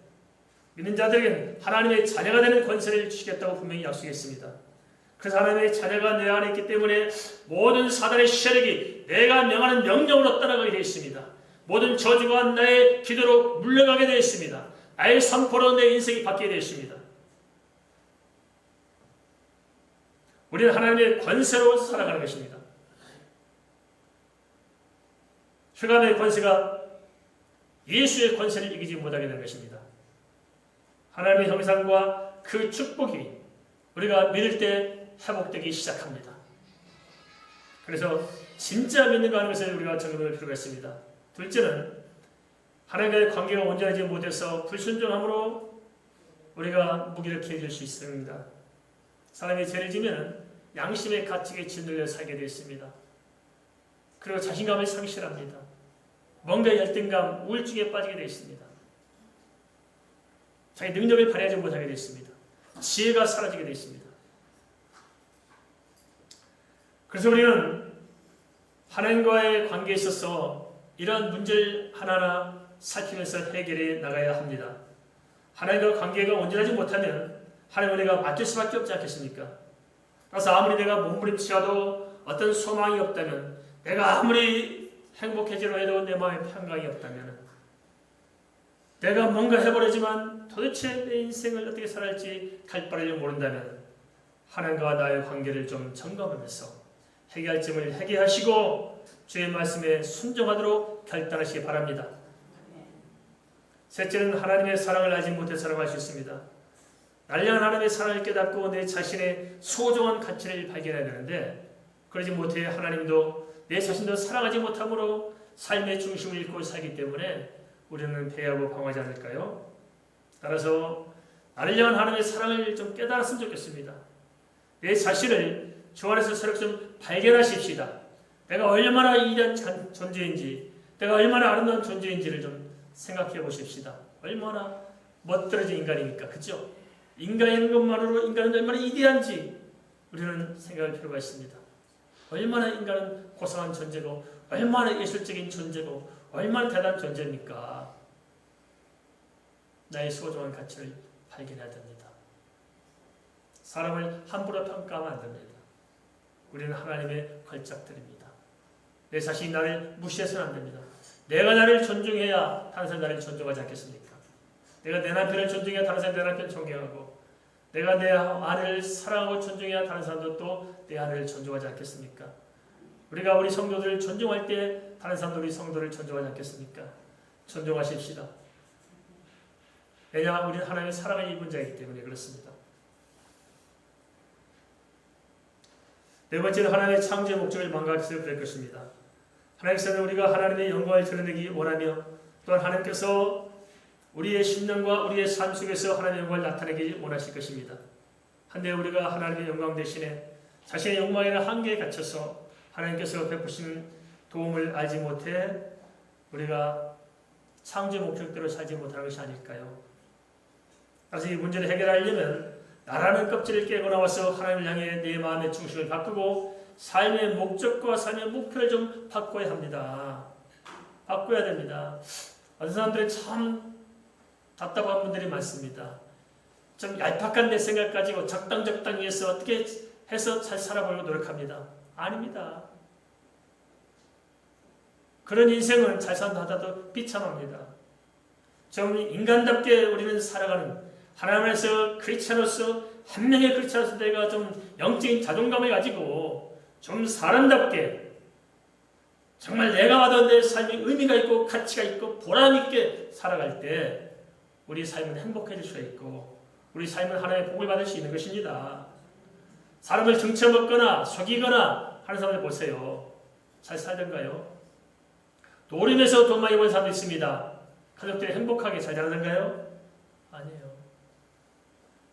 믿는 자들에게는 하나님의 자녀가 되는 권세를 주시겠다고 분명히 약속했습니다. 그래서 하나님의 자녀가 내 안에 있기 때문에 모든 사단의 세력이 내가 명하는 명령으로 떠나가게 되어 있습니다. 모든 저주가 나의 기도로 물러가게 되어 있습니다. 나의 선포로 내 인생이 바뀌게 되어 있습니다. 우리는 하나님의 권세로 살아가는 것입니다. 흑암의 권세가 예수의 권세를 이기지 못하게 되는 것입니다. 하나님의 형상과 그 축복이 우리가 믿을 때 회복되기 시작합니다. 그래서 진짜 믿는가 하는 것을 우리가 점검할 필요가 있습니다. 둘째는 하나님과의 관계가 온전하지 못해서 불순종함으로 우리가 무기력해 질 수 있습니다. 사람이 죄를 지면 양심의 가책에 짓눌려 살게 되어 있습니다. 그리고 자신감을 상실합니다. 뭔가 열등감, 우울증에 빠지게 되어 있습니다. 자기 능력을 발휘하지 못하게 되어 있습니다. 지혜가 사라지게 되어 있습니다. 그래서 우리는 하나님과의 관계에 있어서 이런 문제를 하나하나 살피면서 해결해 나가야 합니다. 하나님과 관계가 온전하지 못하면 하나님 은혜가 맡길 수밖에 없지 않겠습니까? 그래서 아무리 내가 몸부림치어도 어떤 소망이 없다면, 내가 아무리 행복해지려 해도 내 마음에 평강이 없다면, 내가 뭔가 해보려지만 도대체 내 인생을 어떻게 살아갈지 갈 바를 모른다면 하나님과 나의 관계를 좀 점검하면서 해결할 점을 해결하시고 주의 말씀에 순종하도록 결단하시기 바랍니다. 셋째는 하나님의 사랑을 알지 못해 살아갈 수 있습니다. 날량 하나님의 사랑을 깨닫고 내 자신의 소중한 가치를 발견해야 되는데, 그러지 못해 하나님도 내 자신도 사랑하지 못함으로 삶의 중심을 잃고 살기 때문에 우리는 배회하고 방황하지 않을까요? 따라서 나를 향한 하나님의 사랑을 좀 깨달았으면 좋겠습니다. 내 자신을 주 안에서 새롭게 좀 발견하십시다. 내가 얼마나 위대한 존재인지, 내가 얼마나 아름다운 존재인지를 좀 생각해 보십시다. 얼마나 멋들어진 인간입니까? 그죠? 인간인 것만으로 인간은 얼마나 위대한지 우리는 생각할 필요가 있습니다. 얼마나 인간은 고상한 존재고, 얼마나 예술적인 존재고, 얼마나 대단한 존재입니까? 나의 소중한 가치를 발견해야 됩니다. 사람을 함부로 평가하면 안 됩니다. 우리는 하나님의 걸작들입니다. 내 자신이 나를 무시해서는 안 됩니다. 내가 나를 존중해야 다른 사람이 나를 존중하지 않겠습니까? 내가 내 남편을 존중해야 다른 사람이 내 남편을 존경하고, 내가 내 아내를 사랑하고 존중해야 다른 사람도 또 내 아내를 존중하지 않겠습니까? 우리가 우리 성도들을 존중할 때 다른 사람도 우리 성도를 존중하지 않겠습니까? 존중하십시다. 왜냐하면 우리는 하나님의 사랑을 입은 자이기 때문에 그렇습니다. 네 번째는 하나님의 창조의 목적을 망각해서 될 것입니다. 하나님께서는 우리가 하나님의 영광을 드러내기 원하며, 또한 하나님께서 우리의 심령과 우리의 삶 속에서 하나님의 영광을 나타내기 원하실 것입니다. 한데 우리가 하나님의 영광 대신에 자신의 욕망이나 한계에 갇혀서 하나님께서 베푸시는 도움을 알지 못해 우리가 창조의 목적대로 살지 못하는 것이 아닐까요? 그래서 이 문제를 해결하려면 나라는 껍질을 깨고 나와서 하나님을 향해 내 마음의 중심을 바꾸고 삶의 목적과 삶의 목표를 좀 바꿔야 합니다. 바꿔야 됩니다. 어떤 사람들은 참 답답한 분들이 많습니다. 좀 얄팍한 내 생각 가지고 적당히 해서 어떻게 해서 잘 살아보려고 노력합니다. 아닙니다. 그런 인생은 잘 산다 하더라도 비참합니다. 좀 인간답게 우리는 살아가는 하나님에서 크리스찬으로서 한 명의 크리스찬으로서 내가 좀 영적인 자존감을 가지고 좀 사람답게 정말 내가 받은 내 삶이 의미가 있고 가치가 있고 보람 있게 살아갈 때 우리 삶은 행복해질 수가 있고 우리 삶은 하나님의 복을 받을 수 있는 것입니다. 사람을 등쳐먹거나 속이거나 하는 사람들 보세요. 잘 살던가요? 노름에서 돈 많이 버는 사람도 있습니다. 가족들이 행복하게 잘 자라는가요? 아니에요.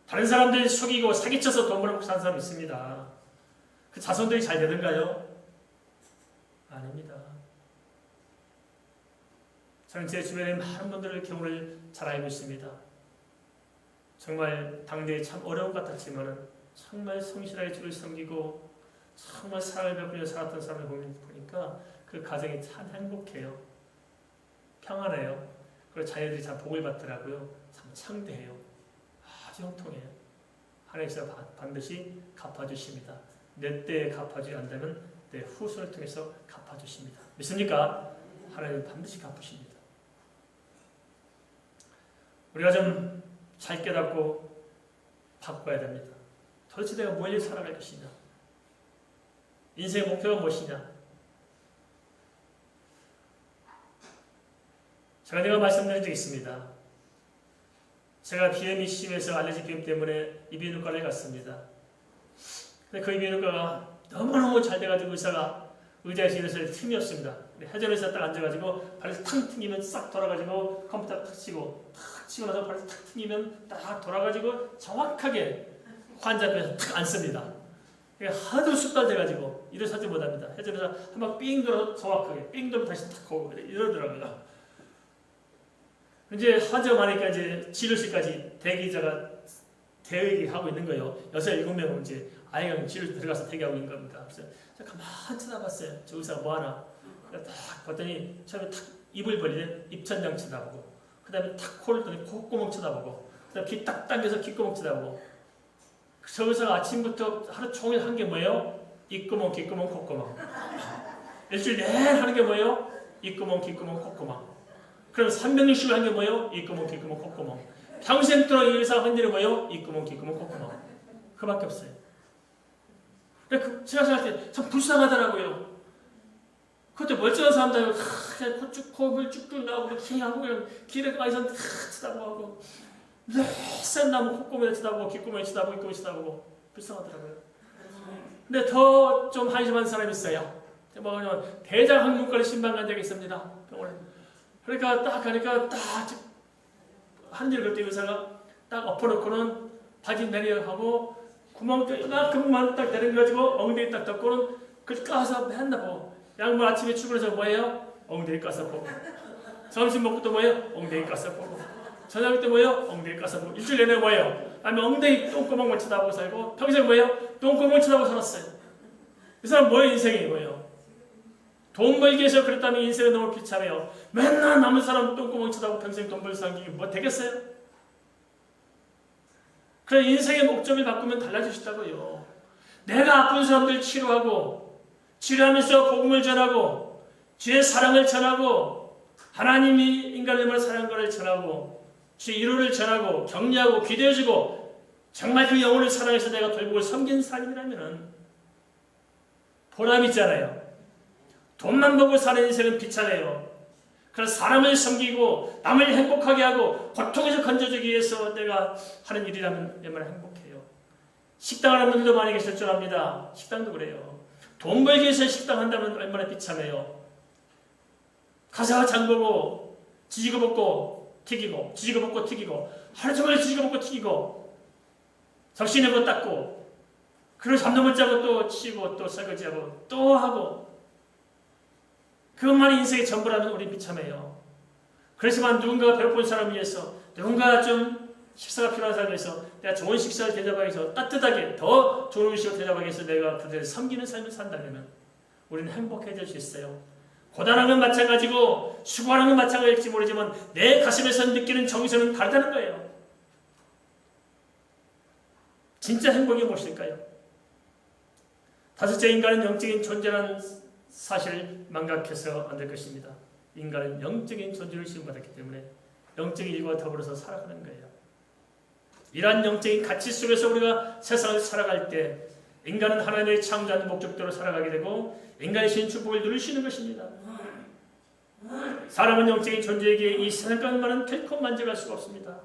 다른 사람들 속이고 사기쳐서 돈 벌고 사는 사람 있습니다. 그 자손들이 잘 되는가요? 아닙니다. 저는 제 주변에 많은 분들의 경우를 잘 알고 있습니다. 정말 당대에 참 어려운 것 같았지만 정말 성실하게 주를 섬기고 정말 사랑을 베풀며 살았던 사람을 보니까 그 가정이 참 행복해요. 평안해요. 그리고 자녀들이 참 복을 받더라고요. 참 창대해요. 아주 형통해요. 하나님께서 반드시 갚아주십니다. 내 때에 갚아주지 않다면 내 후손을 통해서 갚아주십니다. 믿습니까? 하나님은 반드시 갚으십니다. 우리가 좀 잘 깨닫고 바꿔야 됩니다. 도대체 내가 뭘 위해 살아갈 것이냐? 인생의 목표가 무엇이냐? 제가 말씀드린 적이 있습니다. 제가 비염이 심해서 알레르기 비염 때문에 이비인후과를 갔습니다. 근데 그 이비인후과가 너무너무 잘 돼가지고 의사가 의자에서 일어설 틈이 없습니다. 회전에서 딱 앉아가지고 발을 탁 튕기면 싹 돌아가지고 컴퓨터 탁 치고 탁 치고 나서 발을 탁 튕기면 딱 돌아가지고 정확하게 환자 앞에서 탁 앉습니다. 하도 숙달돼가지고 일어서지 못합니다. 회전에서 한번 삥 돌아서 정확하게 삥 돌면 다시 탁 오고 이러더라고요. 이제 하자고 하니까 이제 치료실까지 대기자가 대기하고 있는 거예요. 6, 7명은 이제 아이가 치료실 들어가서 대기하고 있는 겁니다. 그래서 제가 가만히 쳐다봤어요. 저 의사가 뭐 하나. 딱 봤더니 처음에 탁 입을 벌리는 입천장 쳐다보고 그 다음에 탁 코를 떠니 콧구멍 쳐다보고 그 다음에 귀 딱 당겨서 귓구멍 쳐다보고 저 의사가 아침부터 하루 종일 한 게 뭐예요? 입구멍, 귓구멍, 콧구멍. 일주일 내내 하는 게 뭐예요? 입구멍, 귓구멍, 콧구멍. 그럼 360일 한 게 뭐예요? 입구멍, 귓구멍, 콧구멍. 평생 동안 이 의사가 한 일이 뭐예요? 입구멍, 귓구멍, 콧구멍. 그밖에 없어요. 제가 생각할 때 참 불쌍하더라고요. 그것도 멀쩡한 사람들 그냥 코를 쭉쭉 나오고 킹하고 그냥 길에 가서 쳐다보고 낯선 나무 콧구멍에 쳐다보고 귓구멍에 쳐다보고 입구멍에 쳐다보고 불쌍하더라고요. 근데 더 좀 한심한 사람이 있어요. 뭐냐면 대장 항문과를 신방간 적이 있습니다. 병원에. 그러니까 딱 가니까 딱 한 일 그때 의사가 딱 엎어놓고는 바지 내려 하고 구멍도 이만큼만 딱 내려가지고 엉덩이 딱 덮고는 그걸 까서 맨날 보고 양말 아침에 출근해서 뭐예요? 엉덩이 까서 보고 점심 먹고 또 뭐예요? 엉덩이 까서 보고 저녁 때 뭐예요? 엉덩이 까서 보고 일주일 내내 뭐예요? 아니면 엉덩이 똥구멍만 쳐다보고 살고 평생 뭐예요? 똥구멍 쳐다보고 살았어요. 이 사람 뭐예요? 인생이 뭐예요? 돈 벌기 위해서 그랬다면 인생은 너무 비참해요. 맨날 남은 사람 똥구멍 쳐다보고 평생 돈 벌 사는 게 뭐 되겠어요? 그래 인생의 목적을 바꾸면 달라질 수 있다고요. 내가 아픈 사람들 치료하고 치료하면서 복음을 전하고 주의 사랑을 전하고 하나님이 인간을 얼마나 사랑한 것을 전하고 주의 이루를 전하고 격려하고 기도해주고 정말 그 영혼을 사랑해서 내가 돌보고 섬긴 삶이라면 보람 있잖아요. 돈만 보고 사는 인생은 비참해요. 그래서 사람을 섬기고 남을 행복하게 하고 고통에서 건져주기 위해서 내가 하는 일이라면 얼마나 행복해요. 식당 하는 분들도 많이 계실 줄 압니다. 식당도 그래요. 돈 벌기 위해서 식당 한다면 얼마나 비참해요. 가서 장 보고 지지고 볶고 튀기고 지지고 볶고 튀기고 하루 종일 지지고 볶고 튀기고 접시 내고 닦고 그리고 잠도 못 자고 또 치고 또 설거지하고 또 하고 그것만이 인생의 전부라면 우린 비참해요. 그렇지만 누군가가 배고픈 사람을 위해서 누군가 좀 식사가 필요한 사람을 위해서 내가 좋은 식사를 대접하기 위해서 따뜻하게 더 좋은 음식을 대접하기 위해서 내가 그들을 섬기는 삶을 산다면 우리는 행복해질 수 있어요. 고단한 건 마찬가지고 수고하는 건 마찬가지일지 모르지만 내 가슴에서 느끼는 정서는 다르다는 거예요. 진짜 행복이 무엇일까요? 다섯째, 인간은 영적인 존재라는 사실을 망각해서 안 될 것입니다. 인간은 영적인 존재를 지음받았기 때문에 영적인 일과 더불어서 살아가는 거예요. 이러한 영적인 가치 속에서 우리가 세상을 살아갈 때 인간은 하나님의 창조한 목적대로 살아가게 되고 인간의 신 축복을 누릴 수 있는 것입니다. 사람은 영적인 존재에게 이 세상만은 결코 만족할 수가 없습니다.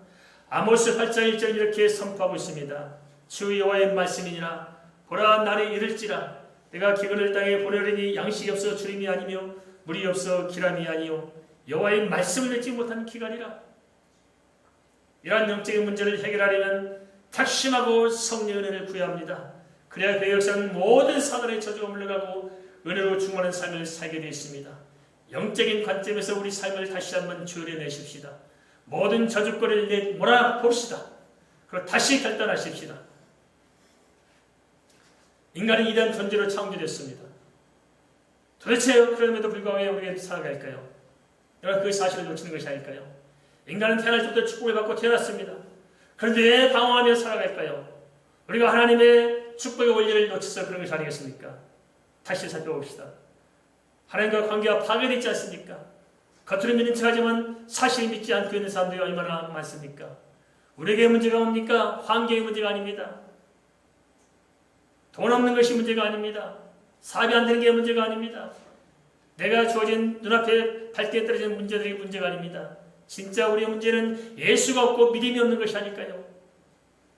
아모스 8장 1절 이렇게 선포하고 있습니다. 주 여호와의 말씀이니라. 보라, 날이 이를지라. 내가 기근을 땅에 보내려니 양식이 없어 주림이 아니며 물이 없어 기람이 아니요 여호와의 말씀을 듣지 못한 기간이라. 이러한 영적인 문제를 해결하려면 택심하고 성령의 은혜를 구해야 합니다. 그래야 그 역사는 모든 사단의 저주가 물러가고 은혜로 충만한 삶을 살게 되어 있습니다. 영적인 관점에서 우리 삶을 다시 한번 주려내십시다. 모든 저주거리를 몰아봅시다. 그리고 다시 결단하십시다. 인간은 이러한 존재로 창조됐습니다. 도대체 그럼에도 불구하고 왜 우리가 살아갈까요? 여러분, 그 사실을 놓치는 것이 아닐까요? 인간은 태어날 때부터 축복을 받고 태어났습니다. 그런데 왜 방황하며 살아갈까요? 우리가 하나님의 축복의 원리를 놓쳐서 그런 것이 아니겠습니까? 다시 살펴봅시다. 하나님과 관계가 파괴되지 않습니까? 겉으로 믿는 척하지만 사실 믿지 않고 있는 사람들이 얼마나 많습니까? 우리에게 문제가 뭡니까? 환경의 문제가 아닙니다. 돈 없는 것이 문제가 아닙니다. 사업이 안 되는 게 문제가 아닙니다. 내가 주어진 눈앞에 발대에 떨어지는 문제들이 문제가 아닙니다. 진짜 우리의 문제는 예수가 없고 믿음이 없는 것이 아닐까요?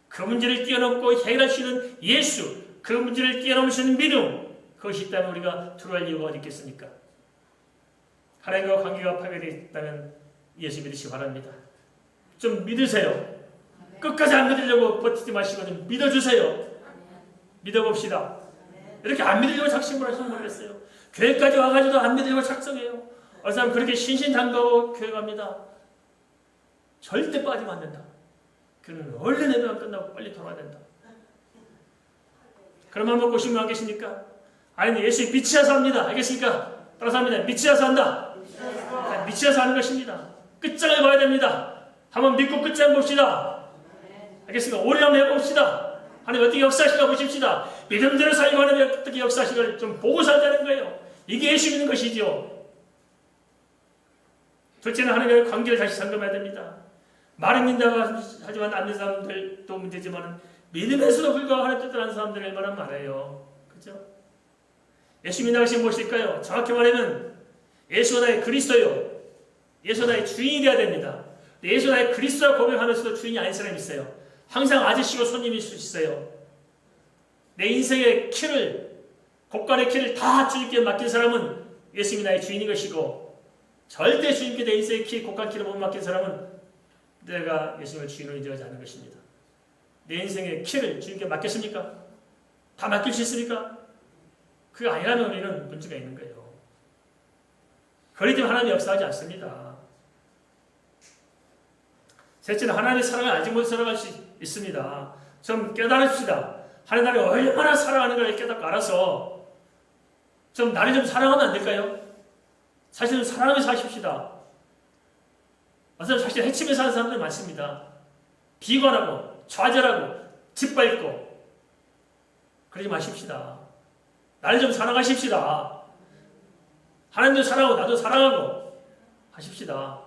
그 문제를 뛰어넘고 해결할 수 있는 예수, 그 문제를 뛰어넘을 수 있는 믿음, 그것이 있다면 우리가 두려워할 이유가 어디 있겠습니까? 하나님과 관계가 파괴되어 있다면 예수 믿으시기 바랍니다. 좀 믿으세요. 끝까지 안 믿으려고 버티지 마시고 좀 믿어주세요. 믿어봅시다. 이렇게 안 믿으려고 작심을 하시면 모르겠어요. 교회까지 와가지고 안 믿으려고 작성해요. 어느 사람 그렇게 신신당부하고 교회 갑니다. 절대 빠지면 안 된다. 그는 얼른 예배가 끝나고 빨리 돌아야 된다. 그럼 한번 보시면 안 계십니까? 아니, 예수 미치어서 합니다. 알겠습니까? 따라서 합니다. 미치어서 한다. 미치어서 하는 것입니다. 끝장을 봐야 됩니다. 한번 믿고 끝장 봅시다. 알겠습니까? 오래 한번 해봅시다. 하나님 어떻게 역사하실까 보십시다. 믿음대로 살고 하나님 어떻게 역사하실까 좀 보고 살자는 거예요. 이게 예수 믿는 것이죠. 둘째는 하나님과의 관계를 다시 점검해야 됩니다. 말은 믿는다고 하지만 안 믿는 사람들도 문제지만 믿음에서도 불구하고 하나님 뜻을 하는 사람들이 얼마나 많아요. 그렇죠? 예수 믿는 것이 무엇일까요? 정확히 말하면 예수가 나의 그리스도요. 예수가 나의 주인이 되어야 됩니다. 예수가 나의 그리스도라 고백하면서도 주인이 아닌 사람이 있어요. 항상 아저씨고 손님일 수 있어요. 내 인생의 키를, 곳간의 키를 다 주님께 맡긴 사람은 예수님이 나의 주인인 것이고, 절대 주님께 내 인생의 키, 곳간 키를 못 맡긴 사람은 내가 예수님을 주인으로 인정하지 않는 것입니다. 내 인생의 키를 주님께 맡겼습니까? 다 맡길 수 있습니까? 그게 아니라면 우리는 문제가 있는 거예요. 그러기 때문에 하나님이 역사하지 않습니다. 셋째는 하나님의 사랑을 알지 못해 살아갈 수 있습니다. 좀 깨달읍시다. 하나님을 얼마나 사랑하는 걸 깨닫고 알아서 좀 나를 좀 사랑하면 안 될까요? 사실은 사랑하면서 사십시다. 사실 해치며 사는 사람들 많습니다. 비관하고 좌절하고 짓밟고 그러지 마십시다. 나를 좀 사랑하십시다. 하나님도 사랑하고 나도 사랑하고 하십시다.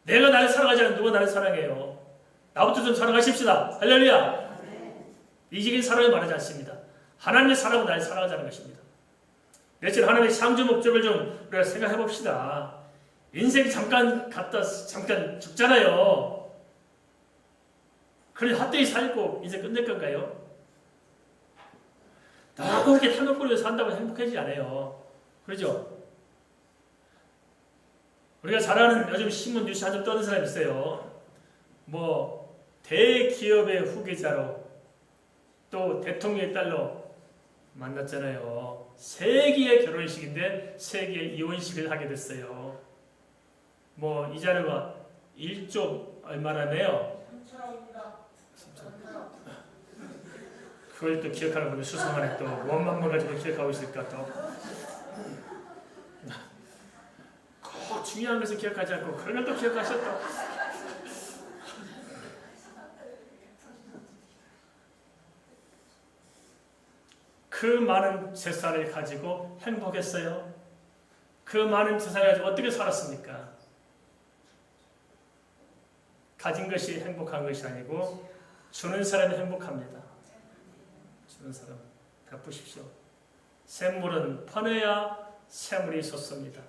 내가 나를 사랑하지 않으면 누가 나를 사랑해요? 나부터 좀 사랑하십시다. 할렐루야. 이직인 사랑을 말하지 않습니다. 하나님의 사랑은 나를 사랑하자는 것입니다. 넷째, 하나님의 창조 목적을 좀 우리가 생각해 봅시다. 인생이 잠깐 죽잖아요. 그래 헛되이 살고 인생 끝낼 건가요? 너무 그렇게 탐욕거리면서 산다고 행복해지지 않아요. 그러죠? 우리가 잘 아는 요즘 신문 뉴스 한점 떠는 사람이 있어요. 뭐 대기업의 후계자로 또 대통령의 딸로 만났잖아요. 세기의 결혼식인데 세기의 이혼식을 하게 됐어요. 뭐 이 자료가 1조 얼마라네요. 3천억입니다. 그걸 또 기억하는 분이 수상하네. 또 원만 가지고 기억하고 있을까 또. 꼭 중요한 것을 기억하지 않고 그런 걸 또 기억하셨다. 그 많은 재산을 가지고 행복했어요? 그 많은 재산을 가지고 어떻게 살았습니까? 가진 것이 행복한 것이 아니고 주는 사람이 행복합니다. 주는 사람 베푸십시오. 샘물은 퍼내야 샘물이 솟습니다.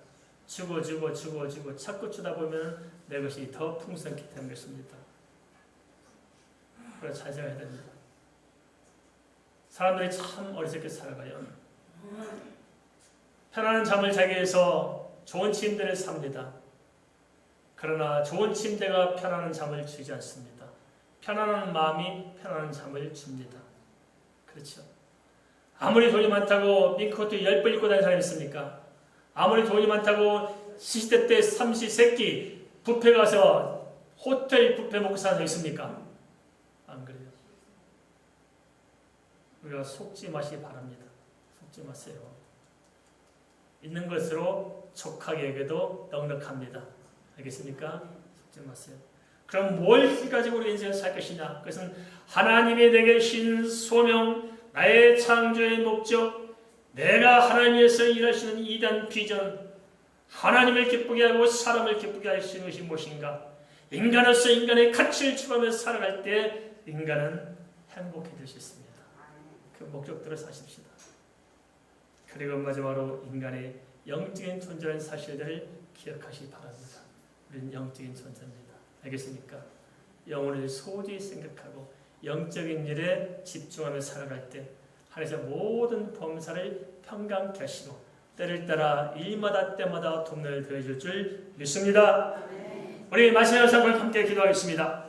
주고 자꾸 주다 보면 내 것이 더 풍성케 되는 것입니다. 그래서 잘 생각해야 됩니다. 사람들이 참 어리석게 살아가요. 편안한 잠을 자기 위해서 좋은 침대를 삽니다. 그러나 좋은 침대가 편안한 잠을 주지 않습니다. 편안한 마음이 편안한 잠을 줍니다. 그렇죠? 아무리 돈이 많다고 밍코트 10벌 입고 다니는 사람이 있습니까? 아무리 돈이 많다고 시시때 때 삼시세끼 뷔페 가서 호텔 뷔페 먹고 사는 사람 있습니까? 안 그래요. 우리가 속지 마시기 바랍니다. 속지 마세요. 있는 것으로 족하게 여겨도 넉넉합니다. 알겠습니까? 속지 마세요. 그럼 뭘 가지고 우리 인생을 살 것이냐? 그것은 하나님이 내게 주신 소명, 나의 창조의 목적, 내가 하나님 위해서 일하시는 이단 비전, 하나님을 기쁘게 하고 사람을 기쁘게 하시는 것이 무엇인가? 인간으로서 인간의 가치를 추구하며 살아갈 때 인간은 행복해질 수 있습니다. 그 목적대로 사십시다. 그리고 마지막으로 인간의 영적인 존재라는 사실들을 기억하시기 바랍니다. 우리는 영적인 존재입니다. 알겠습니까? 영혼을 소중히 생각하고 영적인 일에 집중하며 살아갈 때 하나님께서 모든 범사를 평강케 하시고 때를 따라 일마다 때마다 돕는 을 더해줄 줄 믿습니다. 우리 마지막 상을 함께 기도하겠습니다.